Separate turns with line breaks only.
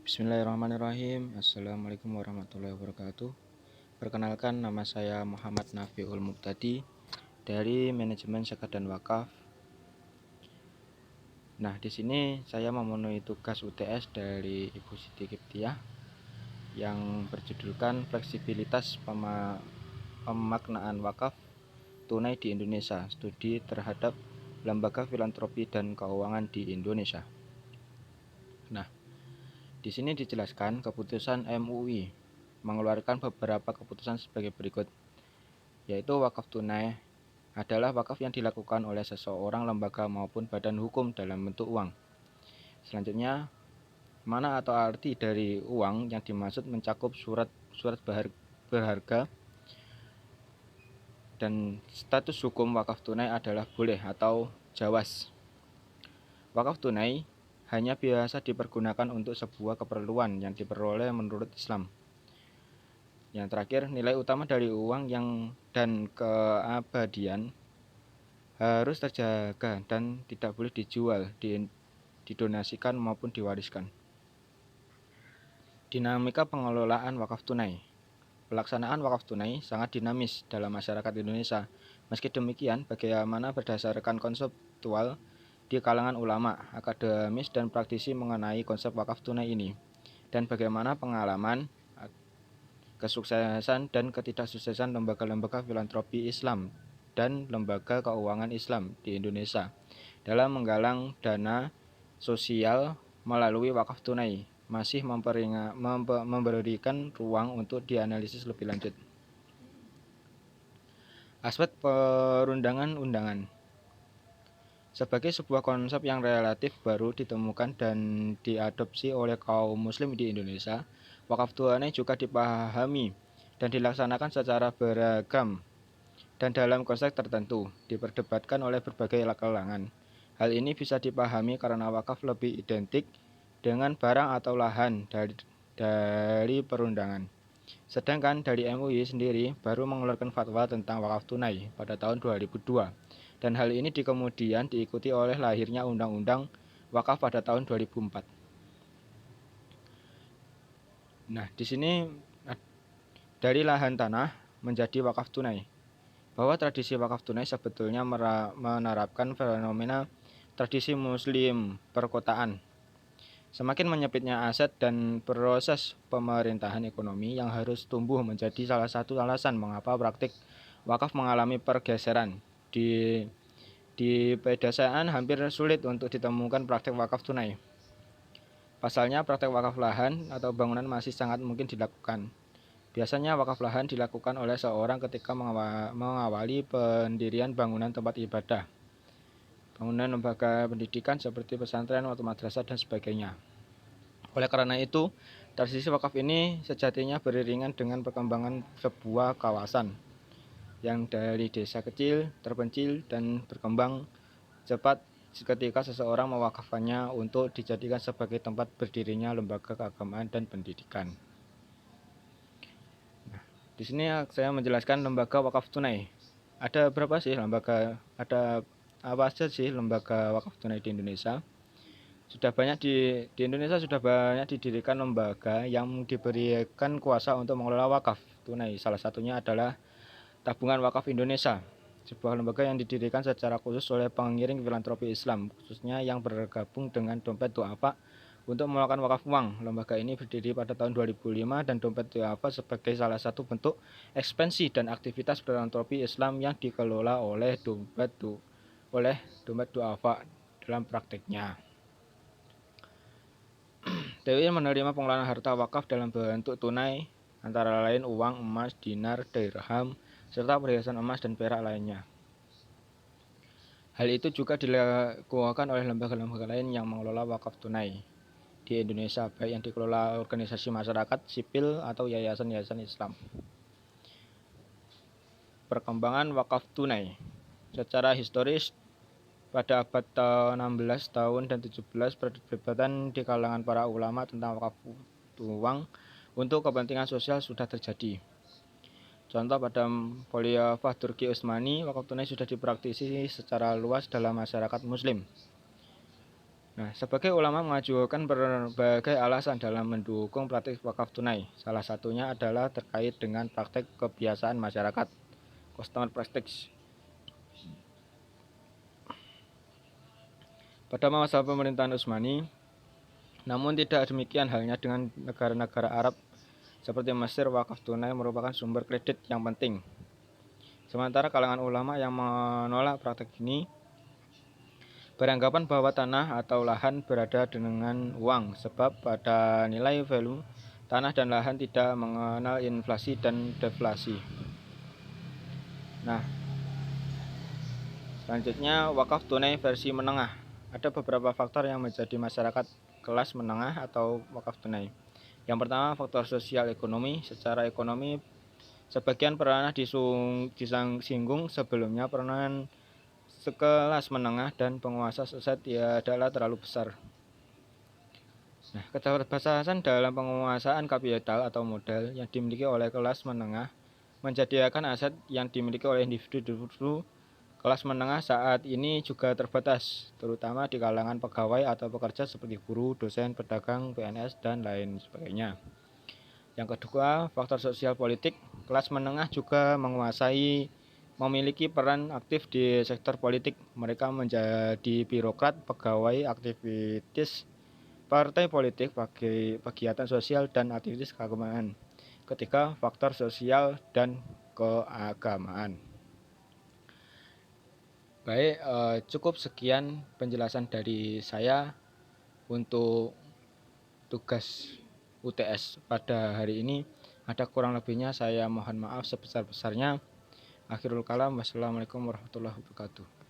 Bismillahirrahmanirrahim. Assalamualaikum warahmatullahi wabarakatuh. Perkenalkan, nama saya Muhammad Nafiul Muqtadi dari Manajemen Zakat dan Wakaf. Nah, di sini saya memenuhi tugas UTS dari Ibu Siti Kiptiah yang berjudulkan Fleksibilitas Pemaknaan Wakaf Tunai di Indonesia, Studi terhadap Lembaga Filantropi dan Keuangan di Indonesia. Nah, di sini dijelaskan keputusan MUI mengeluarkan beberapa keputusan sebagai berikut, yaitu wakaf tunai adalah wakaf yang dilakukan oleh seseorang, lembaga maupun badan hukum dalam bentuk uang. Selanjutnya, mana atau arti dari uang yang dimaksud mencakup surat berharga, dan status hukum wakaf tunai adalah boleh atau jawas. Wakaf tunai hanya biasa dipergunakan untuk sebuah keperluan yang diperoleh menurut Islam. Yang terakhir, nilai utama dari uang dan keabadian harus terjaga dan tidak boleh dijual, didonasikan maupun diwariskan. Dinamika pengelolaan wakaf tunai. Pelaksanaan wakaf tunai sangat dinamis dalam masyarakat Indonesia. Meski demikian, bagaimana berdasarkan konseptual di kalangan ulama, akademis, dan praktisi mengenai konsep wakaf tunai ini, dan bagaimana pengalaman, kesuksesan, dan ketidaksuksesan lembaga-lembaga filantropi Islam dan lembaga keuangan Islam di Indonesia dalam menggalang dana sosial melalui wakaf tunai masih memberikan ruang untuk dianalisis lebih lanjut. Aspek perundangan-undangan. Sebagai sebuah konsep yang relatif baru ditemukan dan diadopsi oleh kaum muslim di Indonesia, wakaf tunai juga dipahami dan dilaksanakan secara beragam dan dalam konteks tertentu, diperdebatkan oleh berbagai kalangan. Hal ini bisa dipahami karena wakaf lebih identik dengan barang atau lahan dari perundangan. Sedangkan dari MUI sendiri baru mengeluarkan fatwa tentang wakaf tunai pada tahun 2002. Dan hal ini kemudian diikuti oleh lahirnya Undang-Undang Wakaf pada tahun 2004. Nah, di sini dari lahan tanah menjadi wakaf tunai. Bahwa tradisi wakaf tunai sebetulnya menerapkan fenomena tradisi muslim perkotaan. Semakin menyempitnya aset dan proses pemerintahan ekonomi yang harus tumbuh menjadi salah satu alasan mengapa praktik wakaf mengalami pergeseran. Di pedesaan hampir sulit untuk ditemukan praktik wakaf tunai. Pasalnya, praktik wakaf lahan atau bangunan masih sangat mungkin dilakukan. Biasanya wakaf lahan dilakukan oleh seorang ketika mengawali pendirian bangunan tempat ibadah, bangunan lembaga pendidikan seperti pesantren atau madrasah dan sebagainya. Oleh karena itu, tradisi wakaf ini sejatinya beriringan dengan perkembangan sebuah kawasan yang dari desa kecil, terpencil, dan berkembang cepat ketika seseorang mewakafkannya untuk dijadikan sebagai tempat berdirinya lembaga keagamaan dan pendidikan. Nah, di sini saya menjelaskan lembaga wakaf tunai. Ada berapa sih lembaga? Ada apa saja sih lembaga wakaf tunai di Indonesia? Di Indonesia sudah banyak didirikan lembaga yang diberikan kuasa untuk mengelola wakaf tunai. Salah satunya adalah Tabungan Wakaf Indonesia, sebuah lembaga yang didirikan secara khusus oleh pengiring filantropi Islam, khususnya yang bergabung dengan Dompet Duafa untuk melakukan wakaf uang. Lembaga ini berdiri pada tahun 2005 dan Dompet Duafa sebagai salah satu bentuk ekspansi dan aktivitas filantropi Islam yang dikelola oleh Dompet Duafa dalam prakteknya. TWI menerima pengelolaan harta wakaf dalam bentuk tunai, antara lain uang, emas, dinar, dirham, serta perhiasan emas dan perak lainnya. Hal itu juga dilakukan oleh lembaga-lembaga lain yang mengelola wakaf tunai di Indonesia, baik yang dikelola organisasi masyarakat sipil atau yayasan-yayasan Islam. Perkembangan wakaf tunai. Secara historis, pada abad 16 tahun dan 17, perdebatan di kalangan para ulama tentang wakaf uang untuk kepentingan sosial sudah terjadi. Contoh, pada Khalifah Turki Utsmani, wakaf tunai sudah dipraktisi secara luas dalam masyarakat muslim. Nah, sebagai ulama mengajukan berbagai alasan dalam mendukung praktik wakaf tunai. Salah satunya adalah terkait dengan praktek kebiasaan masyarakat, customer practice. Pada masa pemerintahan Utsmani, namun tidak demikian halnya dengan negara-negara Arab seperti Mesir, wakaf tunai merupakan sumber kredit yang penting. Sementara kalangan ulama yang menolak praktek ini beranggapan bahwa tanah atau lahan berada dengan uang, sebab pada nilai value tanah dan lahan tidak mengenal inflasi dan deflasi. Nah, selanjutnya wakaf tunai versi menengah. Ada beberapa faktor yang menjadi masyarakat kelas menengah atau wakaf tunai. Yang pertama, faktor sosial ekonomi. Secara ekonomi, sebagian pernah disinggung sebelumnya, peranan sekelas menengah dan penguasa aset tidaklah terlalu besar. Nah, keterbatasan dalam penguasaan kapital atau modal yang dimiliki oleh kelas menengah menjadikan aset yang dimiliki oleh individu kelas menengah saat ini juga terbatas, terutama di kalangan pegawai atau pekerja seperti guru, dosen, pedagang, PNS, dan lain sebagainya. Yang kedua, faktor sosial politik. Kelas menengah juga memiliki peran aktif di sektor politik. Mereka menjadi birokrat, pegawai, aktivitis partai politik, kegiatan sosial, dan aktivitas keagamaan. Ketiga, faktor sosial dan keagamaan. Baik, cukup sekian penjelasan dari saya untuk tugas UTS pada hari ini. Ada kurang lebihnya saya mohon maaf sebesar-besarnya. Akhirul kalam, wassalamualaikum warahmatullahi wabarakatuh.